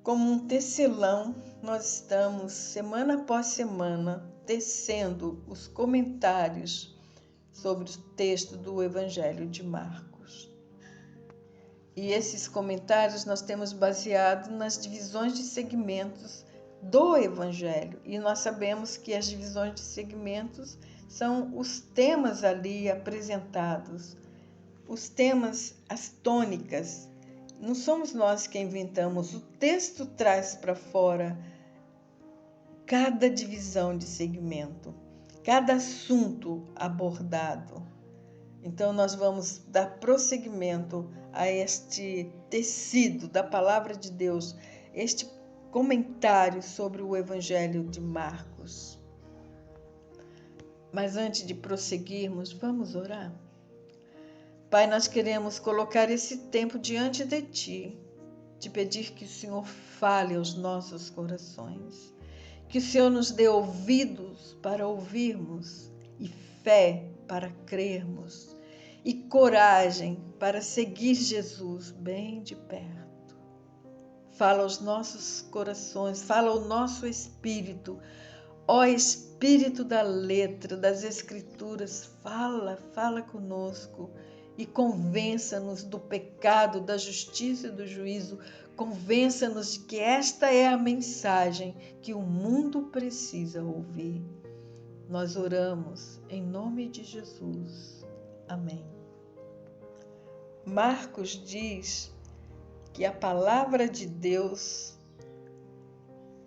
Como um tecelão, nós estamos, semana após semana, tecendo os comentários sobre o texto do Evangelho de Marcos. E esses comentários nós temos baseado nas divisões de segmentos do Evangelho. E nós sabemos que as divisões de segmentos são os temas ali apresentados, os temas, as tônicas. Não somos nós que inventamos, o texto traz para fora cada divisão de segmento, cada assunto abordado. Então, nós vamos dar prosseguimento a este tecido da Palavra de Deus, este comentário sobre o Evangelho de Marcos. Mas antes de prosseguirmos, vamos orar? Pai, nós queremos colocar esse tempo diante de Ti, te pedir que o Senhor fale aos nossos corações, que o Senhor nos dê ouvidos para ouvirmos e fé para crermos e coragem para seguir Jesus bem de perto. Fala aos nossos corações, fala ao nosso espírito, ó Espírito da letra, das Escrituras, fala conosco e convença-nos do pecado, da justiça e do juízo. Convença-nos de que esta é a mensagem que o mundo precisa ouvir. Nós oramos em nome de Jesus. Amém. Marcos diz que a palavra de Deus,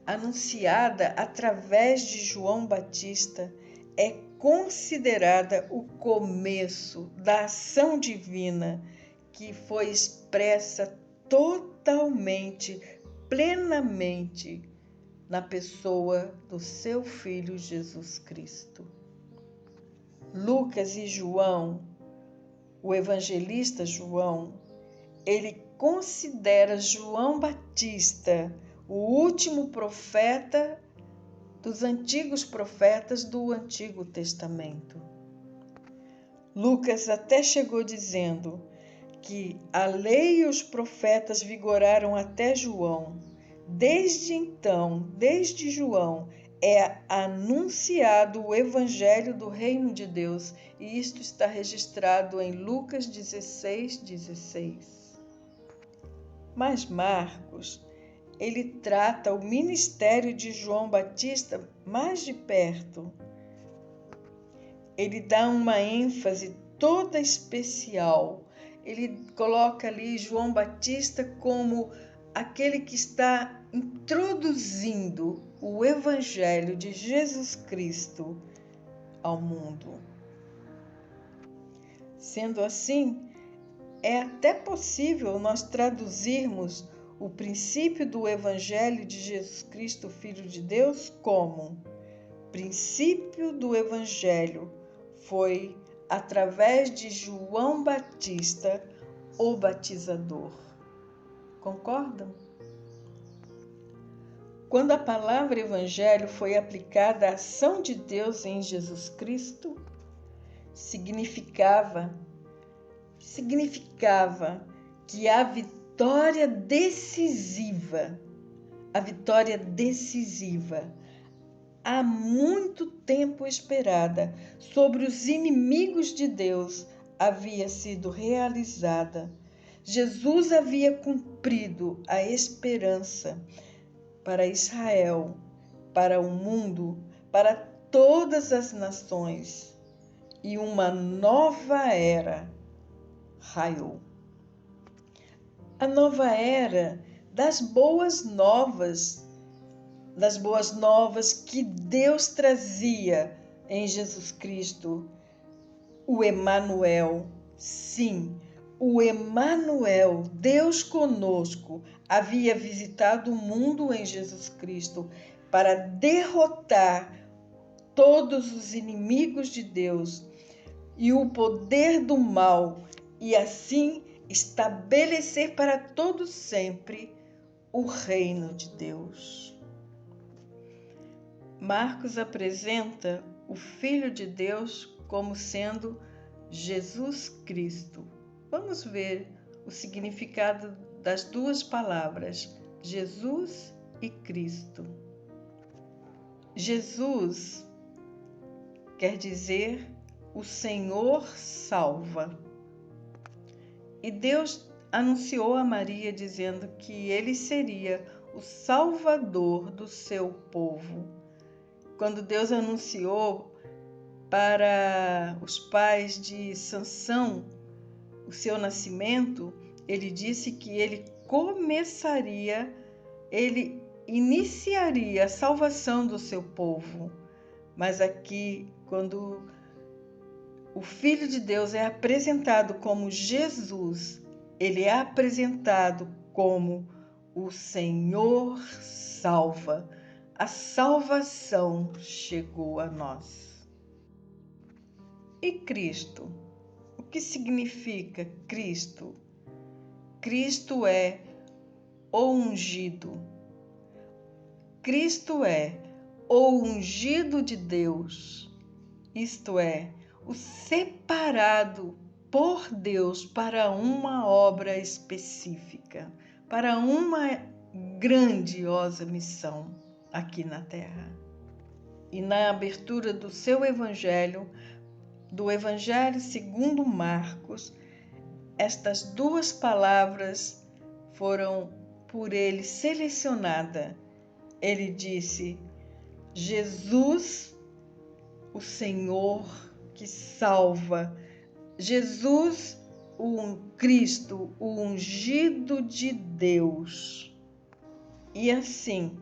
anunciada através de João Batista, é considerada o começo da ação divina que foi expressa totalmente, plenamente na pessoa do seu Filho Jesus Cristo. Lucas e João, o evangelista João, ele considera João Batista o último profeta dos antigos profetas do Antigo Testamento. Lucas até chegou dizendo que a lei e os profetas vigoraram até João. Desde então, desde João, é anunciado o Evangelho do Reino de Deus, e isto está registrado em Lucas 16:16. Mas Marcos, ele trata o ministério de João Batista mais de perto. Ele dá uma ênfase toda especial. Ele coloca ali João Batista como aquele que está introduzindo o Evangelho de Jesus Cristo ao mundo. Sendo assim, é até possível nós traduzirmos o princípio do Evangelho de Jesus Cristo, Filho de Deus, como princípio do Evangelho foi através de João Batista, o batizador. Concordam? Quando a palavra Evangelho foi aplicada à ação de Deus em Jesus Cristo, significava que a vitória decisiva, há muito tempo esperada, sobre os inimigos de Deus, havia sido realizada. Jesus havia cumprido a esperança para Israel, para o mundo, para todas as nações, e uma nova era raiou. A nova era das boas novas que Deus trazia em Jesus Cristo, o Emanuel. Sim, o Emanuel, Deus conosco, havia visitado o mundo em Jesus Cristo para derrotar todos os inimigos de Deus e o poder do mal, e assim estabelecer para todo sempre o reino de Deus. Marcos apresenta o Filho de Deus como sendo Jesus Cristo. Vamos ver o significado das duas palavras, Jesus e Cristo. Jesus quer dizer o Senhor salva. E Deus anunciou a Maria dizendo que ele seria o Salvador do seu povo. Quando Deus anunciou para os pais de Sansão o seu nascimento, ele disse que ele iniciaria a salvação do seu povo. Mas aqui, quando o Filho de Deus é apresentado como Jesus, ele é apresentado como o Senhor salva. A salvação chegou a nós. E Cristo? O que significa Cristo? Cristo é o ungido. Cristo é o ungido de Deus, isto é, o separado por Deus para uma obra específica, para uma grandiosa missão aqui na Terra. E na abertura do seu Evangelho, do Evangelho segundo Marcos, estas duas palavras foram por ele selecionadas. Ele disse: Jesus, o Senhor que salva. Jesus, o Cristo, o ungido de Deus. E assim,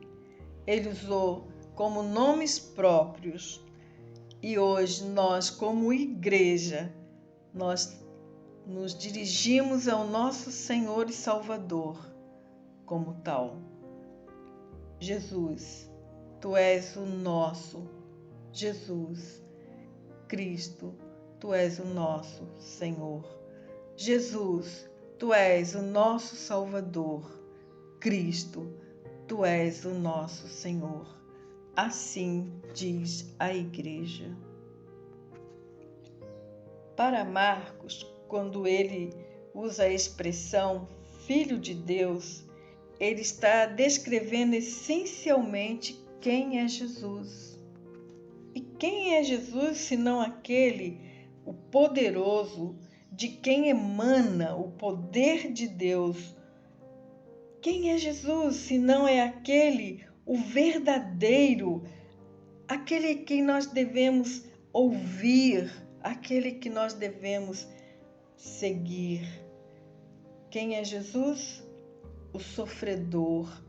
ele usou como nomes próprios. E hoje nós, como igreja, nós nos dirigimos ao nosso Senhor e Salvador como tal. Jesus, tu és o nosso Jesus. Cristo, tu és o nosso Senhor. Jesus, tu és o nosso Salvador. Cristo, tu és o nosso Senhor. Assim diz a igreja. Para Marcos, quando ele usa a expressão Filho de Deus, ele está descrevendo essencialmente quem é Jesus. E quem é Jesus, senão aquele, o poderoso, de quem emana o poder de Deus? Quem é Jesus, senão é aquele, o verdadeiro, aquele que nós devemos ouvir, aquele que nós devemos seguir? Quem é Jesus? O sofredor,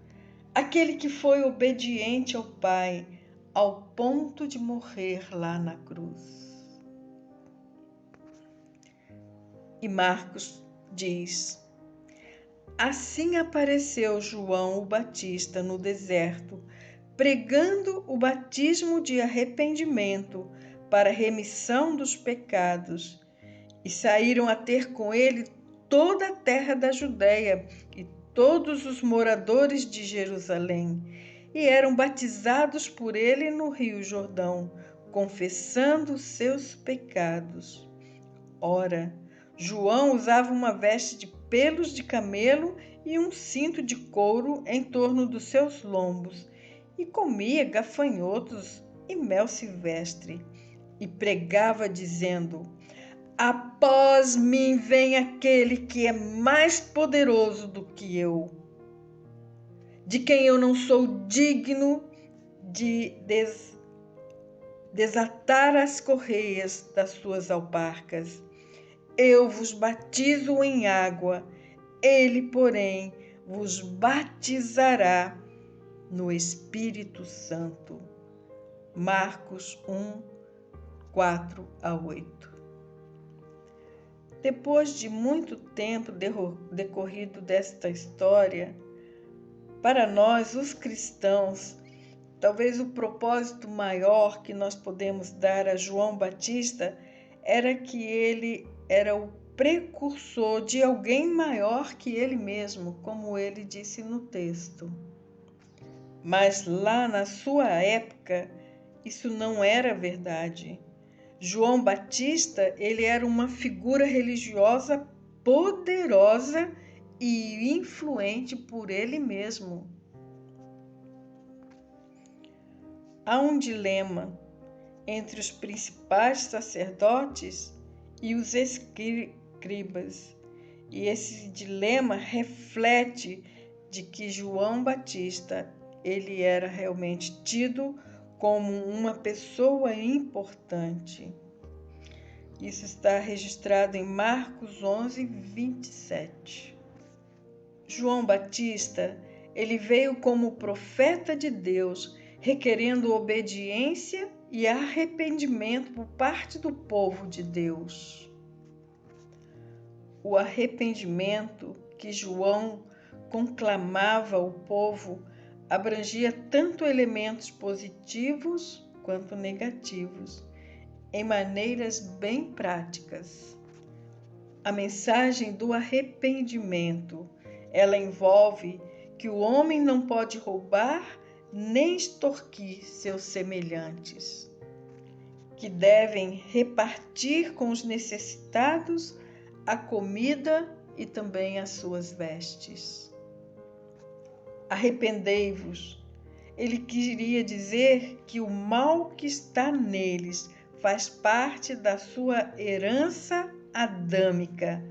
aquele que foi obediente ao Pai, ao ponto de morrer lá na cruz. E Marcos diz: assim apareceu João o Batista no deserto, pregando o batismo de arrependimento para a remissão dos pecados. E saíram a ter com ele toda a terra da Judéia e todos os moradores de Jerusalém, e eram batizados por ele no Rio Jordão, confessando seus pecados. Ora, João usava uma veste de pelos de camelo e um cinto de couro em torno dos seus lombos, e comia gafanhotos e mel silvestre, e pregava dizendo: após mim vem aquele que é mais poderoso do que eu, de quem eu não sou digno de desatar as correias das suas alparcas. Eu vos batizo em água, ele, porém, vos batizará no Espírito Santo. Marcos 1, 4 a 8. Depois de muito tempo decorrido desta história, para nós, os cristãos, talvez o propósito maior que nós podemos dar a João Batista era que ele era o precursor de alguém maior que ele mesmo, como ele disse no texto. Mas lá na sua época, isso não era verdade. João Batista, ele era uma figura religiosa poderosa e influente por ele mesmo. Há um dilema entre os principais sacerdotes e os escribas, e esse dilema reflete de que João Batista ele era realmente tido como uma pessoa importante. Isso está registrado em Marcos 11, 27. João Batista, ele veio como profeta de Deus, requerendo obediência e arrependimento por parte do povo de Deus. O arrependimento que João conclamava ao povo abrangia tanto elementos positivos quanto negativos, em maneiras bem práticas. A mensagem do arrependimento, ela envolve que o homem não pode roubar nem extorquir seus semelhantes, que devem repartir com os necessitados a comida e também as suas vestes. Arrependei-vos. Ele queria dizer que o mal que está neles faz parte da sua herança adâmica,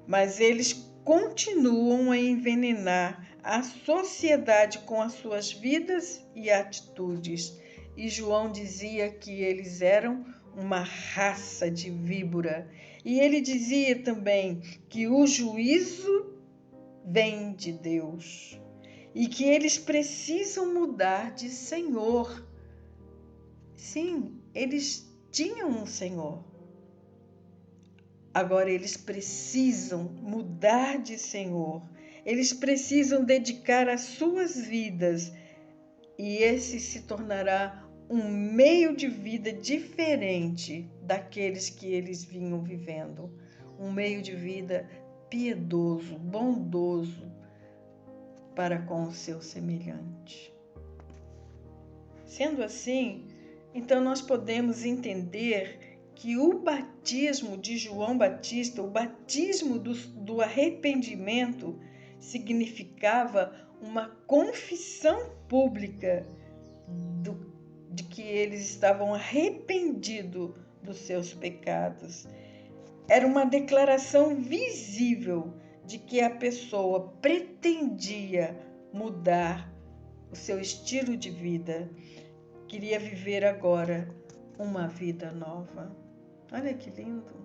mas eles continuam a envenenar a sociedade com as suas vidas e atitudes. E João dizia que eles eram uma raça de víbora. E ele dizia também que o juízo vem de Deus e que eles precisam mudar de Senhor. Sim, eles tinham um Senhor. Agora eles precisam mudar de Senhor. Eles precisam dedicar as suas vidas e esse se tornará um meio de vida diferente daqueles que eles vinham vivendo. Um meio de vida piedoso, bondoso para com o seu semelhante. Sendo assim, então nós podemos entender que o batismo de João Batista, o batismo do arrependimento, significava uma confissão pública de que eles estavam arrependidos dos seus pecados. Era uma declaração visível de que a pessoa pretendia mudar o seu estilo de vida, queria viver agora uma vida nova. Olha que lindo!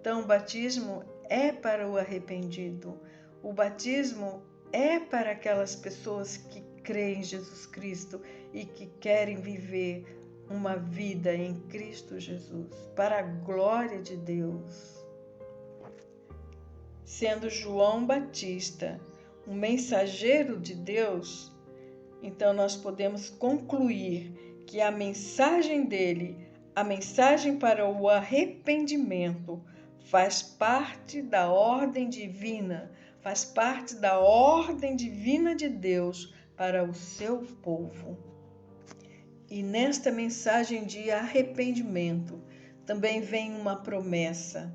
Então, o batismo é para o arrependido. O batismo é para aquelas pessoas que creem em Jesus Cristo e que querem viver uma vida em Cristo Jesus, para a glória de Deus. Sendo João Batista um mensageiro de Deus, então nós podemos concluir que a mensagem dele, a mensagem para o arrependimento, faz parte da ordem divina, faz parte da ordem divina de Deus para o seu povo. E nesta mensagem de arrependimento também vem uma promessa,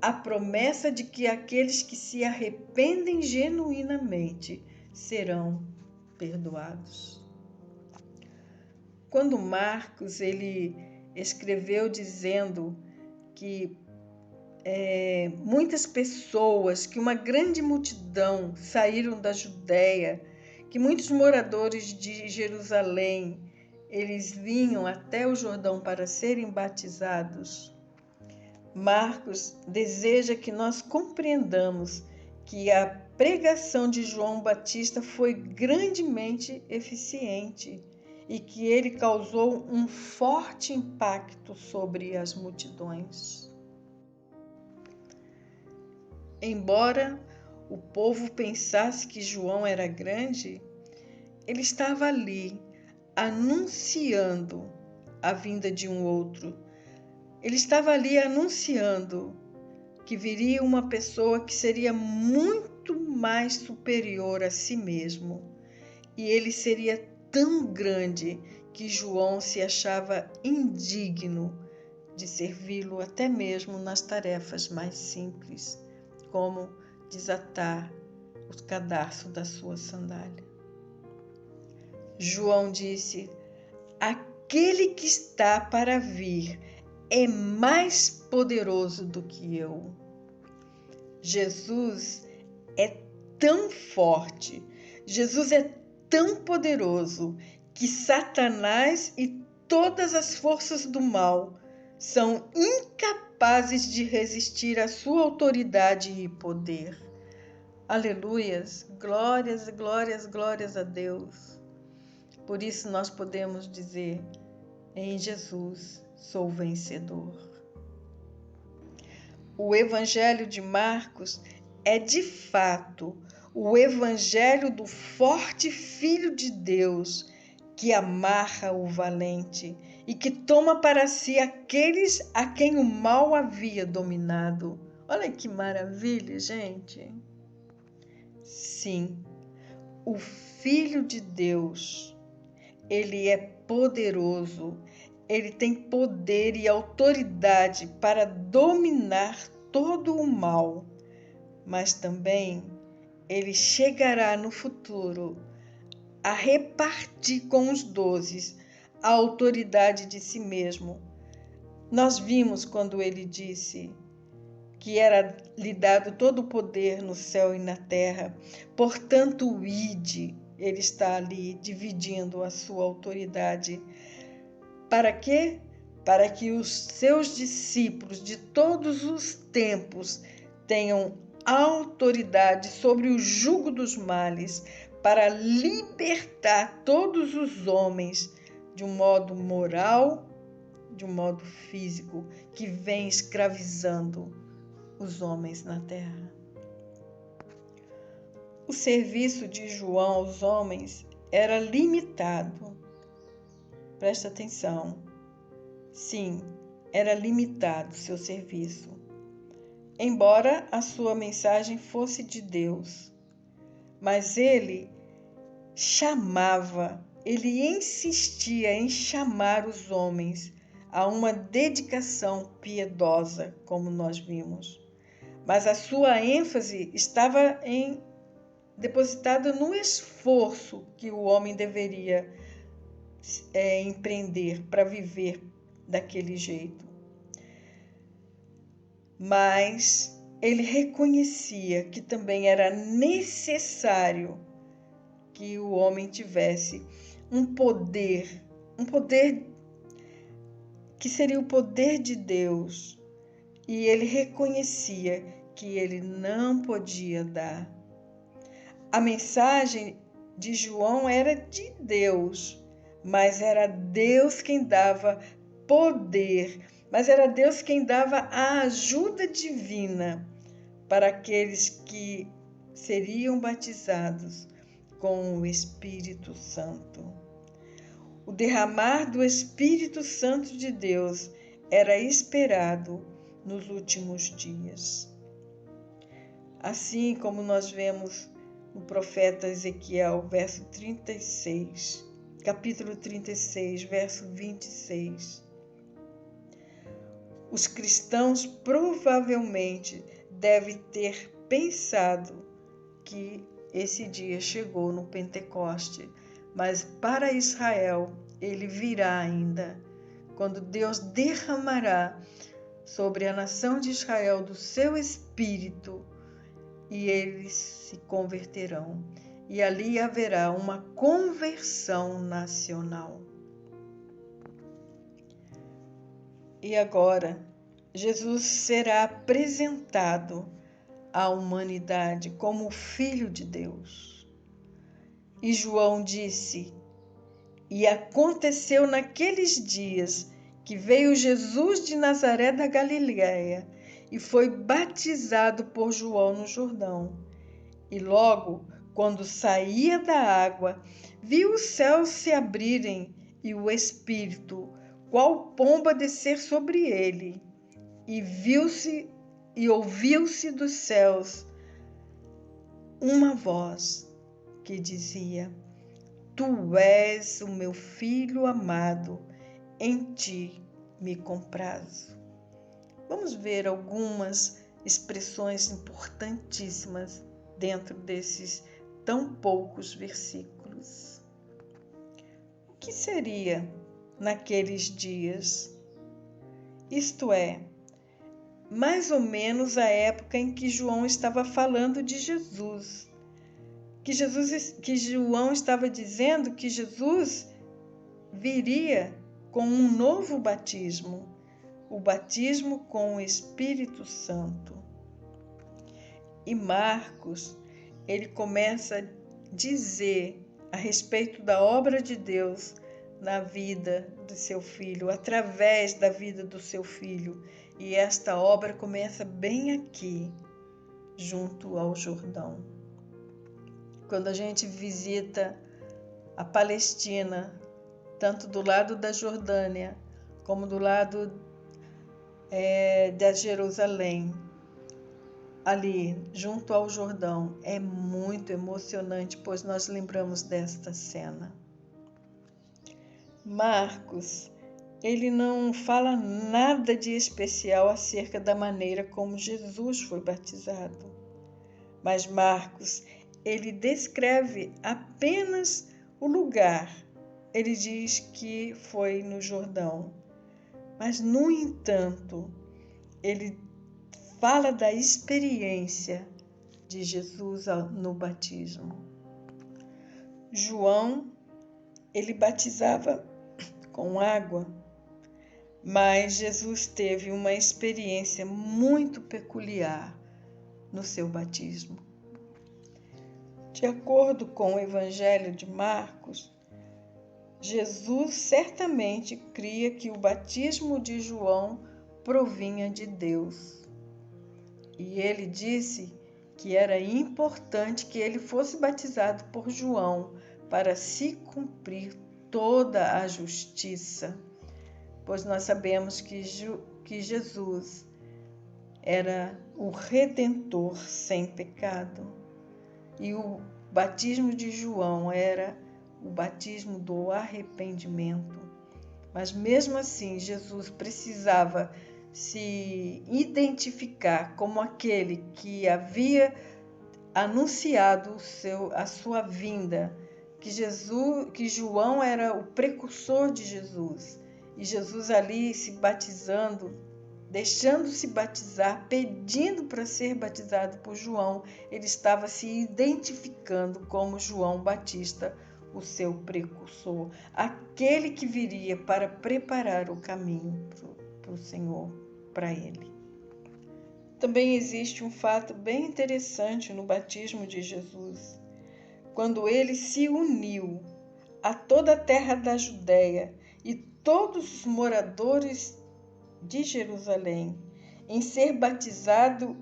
a promessa de que aqueles que se arrependem genuinamente serão perdoados. Quando Marcos ele escreveu dizendo que muitas pessoas, que uma grande multidão saíram da Judéia, que muitos moradores de Jerusalém, eles vinham até o Jordão para serem batizados, Marcos deseja que nós compreendamos que a pregação de João Batista foi grandemente eficiente e que ele causou um forte impacto sobre as multidões. Embora o povo pensasse que João era grande, ele estava ali anunciando a vinda de um outro. Ele estava ali anunciando que viria uma pessoa que seria muito mais superior a si mesmo. E ele seria tão grande que João se achava indigno de servi-lo até mesmo nas tarefas mais simples, como desatar os cadarços da sua sandália. João disse: aquele que está para vir é mais poderoso do que eu. Jesus é tão forte, Jesus é tão poderoso que Satanás e todas as forças do mal são incapazes de resistir à sua autoridade e poder. Aleluias, glórias, glórias, glórias a Deus. Por isso nós podemos dizer: em Jesus sou vencedor. O Evangelho de Marcos é de fato o Evangelho do forte Filho de Deus que amarra o valente e que toma para si aqueles a quem o mal havia dominado. Olha que maravilha, gente! Sim, o Filho de Deus, ele é poderoso, ele tem poder e autoridade para dominar todo o mal, mas também ele chegará no futuro a repartir com os 12 a autoridade de si mesmo. Nós vimos quando ele disse que era lhe dado todo o poder no céu e na terra, portanto, ide. Ele está ali dividindo a sua autoridade. Para quê? Para que os seus discípulos de todos os tempos tenham autoridade sobre o jugo dos males, para libertar todos os homens de um modo moral, de um modo físico, que vem escravizando os homens na terra. O serviço de João aos homens era limitado. Presta atenção. Sim, era limitado seu serviço. Embora a sua mensagem fosse de Deus, mas ele ele insistia em chamar os homens a uma dedicação piedosa, como nós vimos. Mas a sua ênfase estava depositada no esforço que o homem deveria empreender para viver daquele jeito. Mas ele reconhecia que também era necessário que o homem tivesse um poder que seria o poder de Deus, e ele reconhecia que ele não podia dar. A mensagem de João era de Deus, mas era Deus quem dava poder, mas era Deus quem dava a ajuda divina para aqueles que seriam batizados com o Espírito Santo. O derramar do Espírito Santo de Deus era esperado nos últimos dias. Assim como nós vemos no profeta Ezequiel, capítulo 36, verso 26. Os cristãos provavelmente devem ter pensado que esse dia chegou no Pentecoste, mas para Israel ele virá ainda, quando Deus derramará sobre a nação de Israel do seu Espírito, e eles se converterão, e ali haverá uma conversão nacional. E agora, Jesus será apresentado à humanidade como o Filho de Deus. E João disse: e aconteceu naqueles dias que veio Jesus de Nazaré da Galiléia e foi batizado por João no Jordão. E logo, quando saía da água, viu os céus se abrirem e o Espírito, qual pomba, descer sobre ele. E ouviu-se dos céus uma voz que dizia: Tu és o meu Filho amado, em ti me comprazo. Vamos ver algumas expressões importantíssimas dentro desses tão poucos versículos. O que seria naqueles dias? Isto é, mais ou menos a época em que João estava falando de Jesus. Que João estava dizendo que Jesus viria com um novo batismo, o batismo com o Espírito Santo. E Marcos, ele começa a dizer a respeito da obra de Deus na vida do seu filho, através da vida do seu filho. E esta obra começa bem aqui, junto ao Jordão. Quando a gente visita a Palestina, tanto do lado da Jordânia, como do lado da Jerusalém, ali, junto ao Jordão, é muito emocionante, pois nós lembramos desta cena. Marcos, ele não fala nada de especial acerca da maneira como Jesus foi batizado. Mas Marcos, ele descreve apenas o lugar. Ele diz que foi no Jordão. Mas, no entanto, ele fala da experiência de Jesus no batismo. João, ele batizava com água, mas Jesus teve uma experiência muito peculiar no seu batismo. De acordo com o Evangelho de Marcos, Jesus certamente cria que o batismo de João provinha de Deus. E ele disse que era importante que ele fosse batizado por João para se cumprir toda a justiça, pois nós sabemos que Jesus era o Redentor sem pecado. E o batismo de João era o batismo do arrependimento. Mas mesmo assim, Jesus precisava se identificar como aquele que havia anunciado a sua vinda, que João era o precursor de Jesus. E Jesus ali se batizando, deixando-se batizar, pedindo para ser batizado por João, ele estava se identificando como João Batista, o seu precursor, aquele que viria para preparar o caminho para o Senhor, para ele. Também existe um fato bem interessante no batismo de Jesus. Quando ele se uniu a toda a terra da Judéia e todos os moradores de Jerusalém em ser batizado,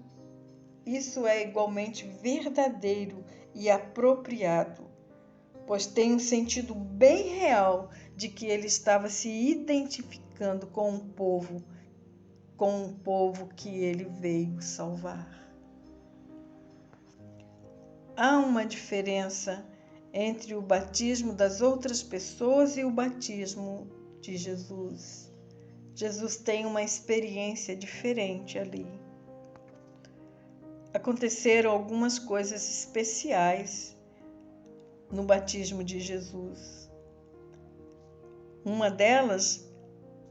isso é igualmente verdadeiro e apropriado, pois tem um sentido bem real de que ele estava se identificando com o povo que ele veio salvar. Há uma diferença entre o batismo das outras pessoas e o batismo de Jesus. Jesus tem uma experiência diferente ali. Aconteceram algumas coisas especiais no batismo de Jesus. Uma delas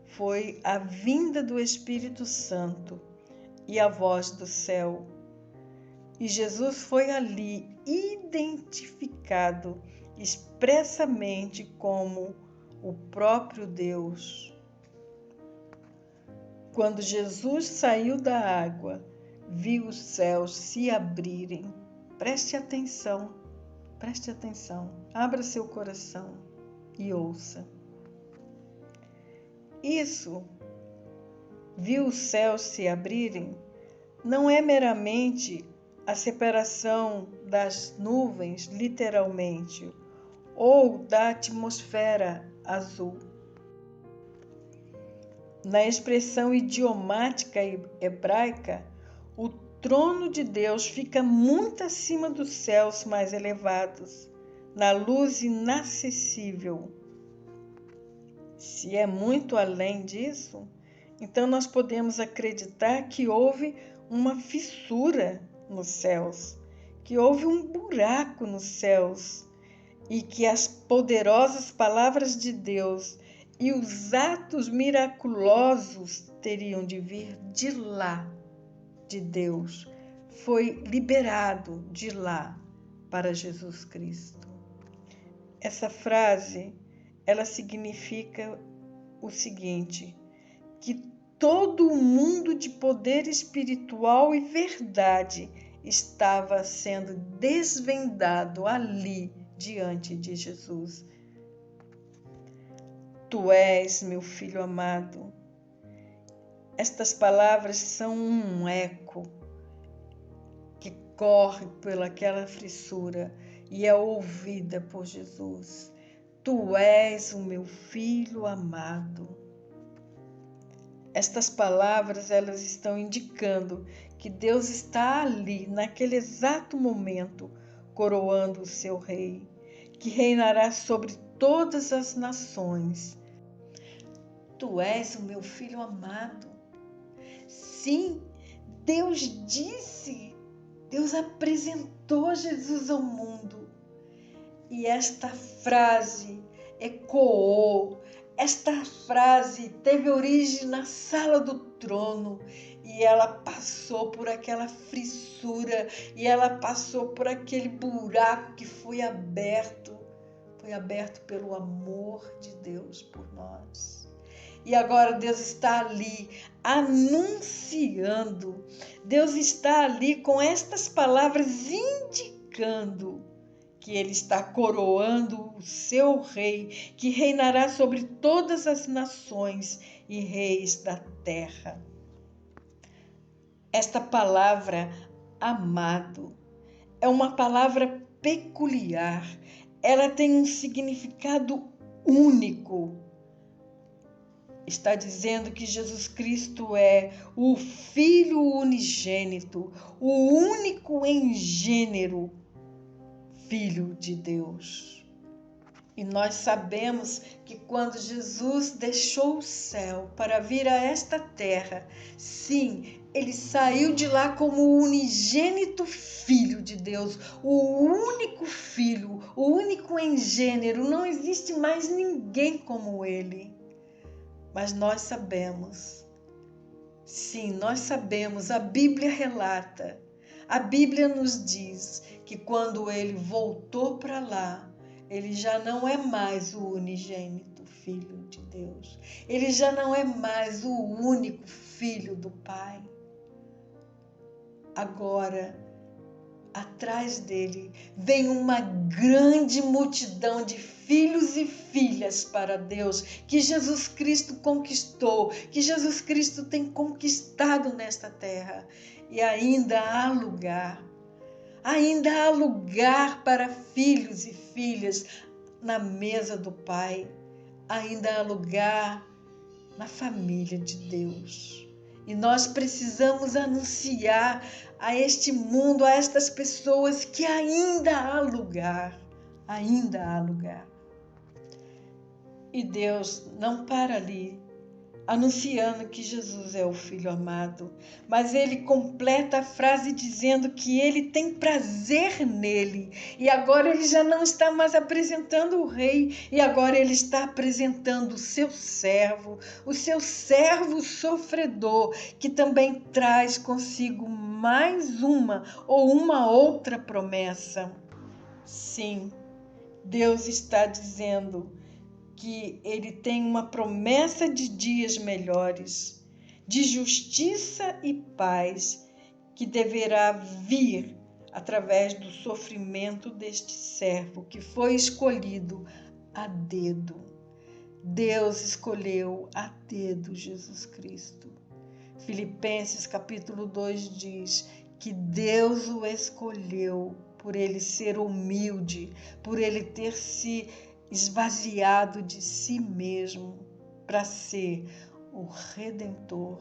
foi a vinda do Espírito Santo e a voz do céu. E Jesus foi ali identificado expressamente como o próprio Deus. Quando Jesus saiu da água, viu os céus se abrirem. Preste atenção, abra seu coração e ouça. Isso, viu os céus se abrirem, não é meramente a separação das nuvens, literalmente, ou da atmosfera azul. Na expressão idiomática hebraica, o trono de Deus fica muito acima dos céus mais elevados, na luz inacessível. Se é muito além disso, então nós podemos acreditar que houve uma fissura nos céus, que houve um buraco nos céus e que as poderosas palavras de Deus e os atos miraculosos teriam de vir de lá, de Deus. Foi liberado de lá para Jesus Cristo. Essa frase, ela significa o seguinte, que todo o mundo de poder espiritual e verdade estava sendo desvendado ali diante de Jesus. Tu és meu filho amado. Estas palavras são um eco que corre pelaquela fissura e é ouvida por Jesus. Tu és o meu filho amado. Estas palavras, elas estão indicando que Deus está ali, naquele exato momento, coroando o seu rei, que reinará sobre todas as nações. Tu és o meu filho amado. Sim, Deus disse, Deus apresentou Jesus ao mundo. E esta frase ecoou, esta frase teve origem na sala do trono e ela passou por aquela fissura e ela passou por aquele buraco que foi aberto pelo amor de Deus por nós. E agora Deus está ali anunciando, Deus está ali com estas palavras indicando que Ele está coroando o seu rei, que reinará sobre todas as nações e reis da terra. Esta palavra, amado, é uma palavra peculiar. Ela tem um significado único. Está dizendo que Jesus Cristo é o Filho unigênito, o único em gênero, Filho de Deus. E nós sabemos que quando Jesus deixou o céu para vir a esta terra, sim, ele saiu de lá como o unigênito Filho de Deus, o único Filho, o único em gênero, não existe mais ninguém como ele. Mas nós sabemos, sim, nós sabemos, a Bíblia relata, a Bíblia nos diz que quando ele voltou para lá, ele já não é mais o unigênito Filho de Deus. Ele já não é mais o único Filho do Pai. Agora, atrás dele, vem uma grande multidão de filhos e filhas para Deus, que Jesus Cristo conquistou, que Jesus Cristo tem conquistado nesta terra. E ainda há lugar para filhos e filhas na mesa do Pai, ainda há lugar na família de Deus. E nós precisamos anunciar a este mundo, a estas pessoas, que ainda há lugar, E Deus não para ali, anunciando que Jesus é o Filho amado, mas ele completa a frase dizendo que ele tem prazer nele. E agora ele já não está mais apresentando o rei, e agora ele está apresentando o seu servo sofredor, que também traz consigo mais uma ou uma outra promessa. Sim, Deus está dizendo que ele tem uma promessa de dias melhores, de justiça e paz, que deverá vir através do sofrimento deste servo que foi escolhido a dedo. Deus escolheu a dedo Jesus Cristo. Filipenses capítulo 2 diz que Deus o escolheu por ele ser humilde, por ele ter se esvaziado de si mesmo para ser o Redentor,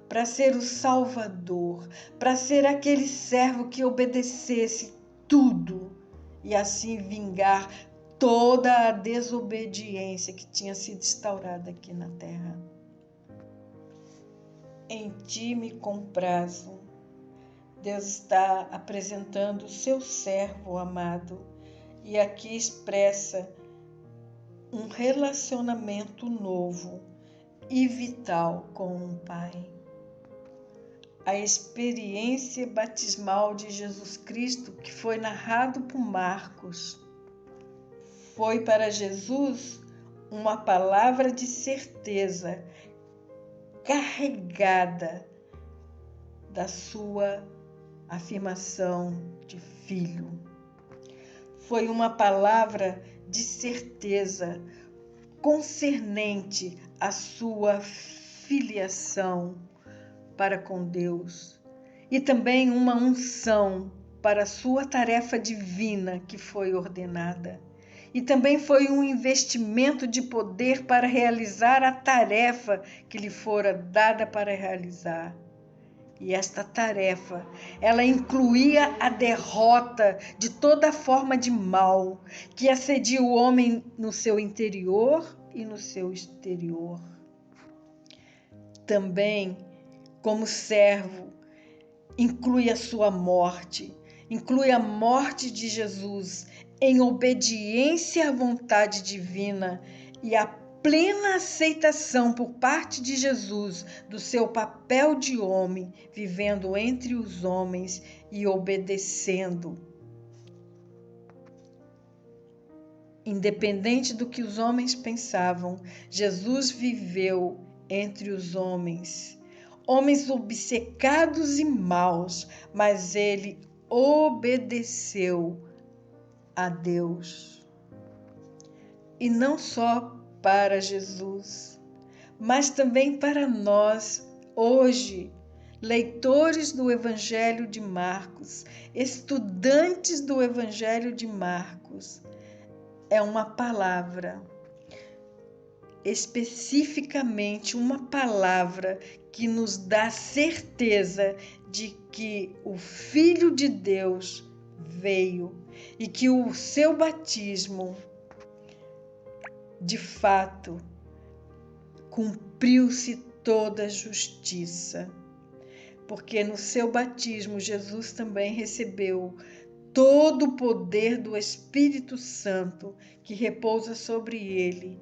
para ser o Salvador, para ser aquele servo que obedecesse tudo e assim vingar toda a desobediência que tinha sido instaurada aqui na terra. Em ti me comprazo, Deus está apresentando o seu servo amado e aqui expressa um relacionamento novo e vital com o Pai. A experiência batismal de Jesus Cristo, que foi narrado por Marcos, foi para Jesus uma palavra de certeza carregada da sua afirmação de filho. Foi uma palavra de certeza concernente à sua filiação para com Deus e também uma unção para a sua tarefa divina que foi ordenada. E também foi um investimento de poder para realizar a tarefa que lhe fora dada para realizar. E esta tarefa, ela incluía a derrota de toda forma de mal que assedia o homem no seu interior e no seu exterior. Também, como servo, inclui a sua morte, inclui a morte de Jesus em obediência à vontade divina e a plena aceitação por parte de Jesus do seu papel de homem, vivendo entre os homens e obedecendo. Independente do que os homens pensavam, Jesus viveu entre os homens obcecados e maus, mas ele obedeceu a Deus. E não só para Jesus, mas também para nós, hoje, leitores do Evangelho de Marcos, estudantes do Evangelho de Marcos, é uma palavra, especificamente uma palavra que nos dá certeza de que o Filho de Deus veio e que o seu batismo, de fato, cumpriu-se toda a justiça. Porque no seu batismo, Jesus também recebeu todo o poder do Espírito Santo que repousa sobre ele,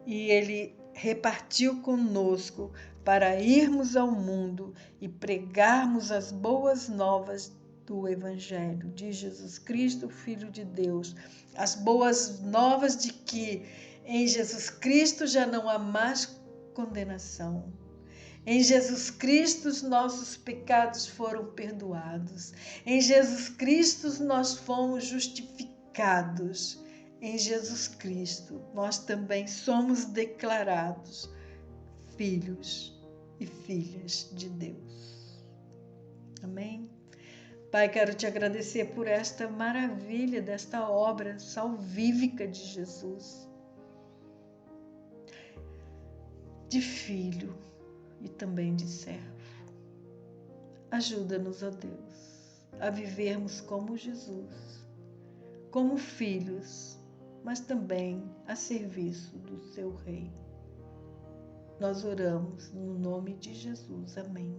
e ele repartiu conosco para irmos ao mundo e pregarmos as boas novas do Evangelho de Jesus Cristo, Filho de Deus. As boas novas de que em Jesus Cristo já não há mais condenação. Em Jesus Cristo os nossos pecados foram perdoados. Em Jesus Cristo nós fomos justificados. Em Jesus Cristo nós também somos declarados filhos e filhas de Deus. Amém? Pai, quero te agradecer por esta maravilha, desta obra salvífica de Jesus, de filho e também de servo. Ajuda-nos, ó Deus, a vivermos como Jesus, como filhos, mas também a serviço do seu Rei. Nós oramos no nome de Jesus. Amém.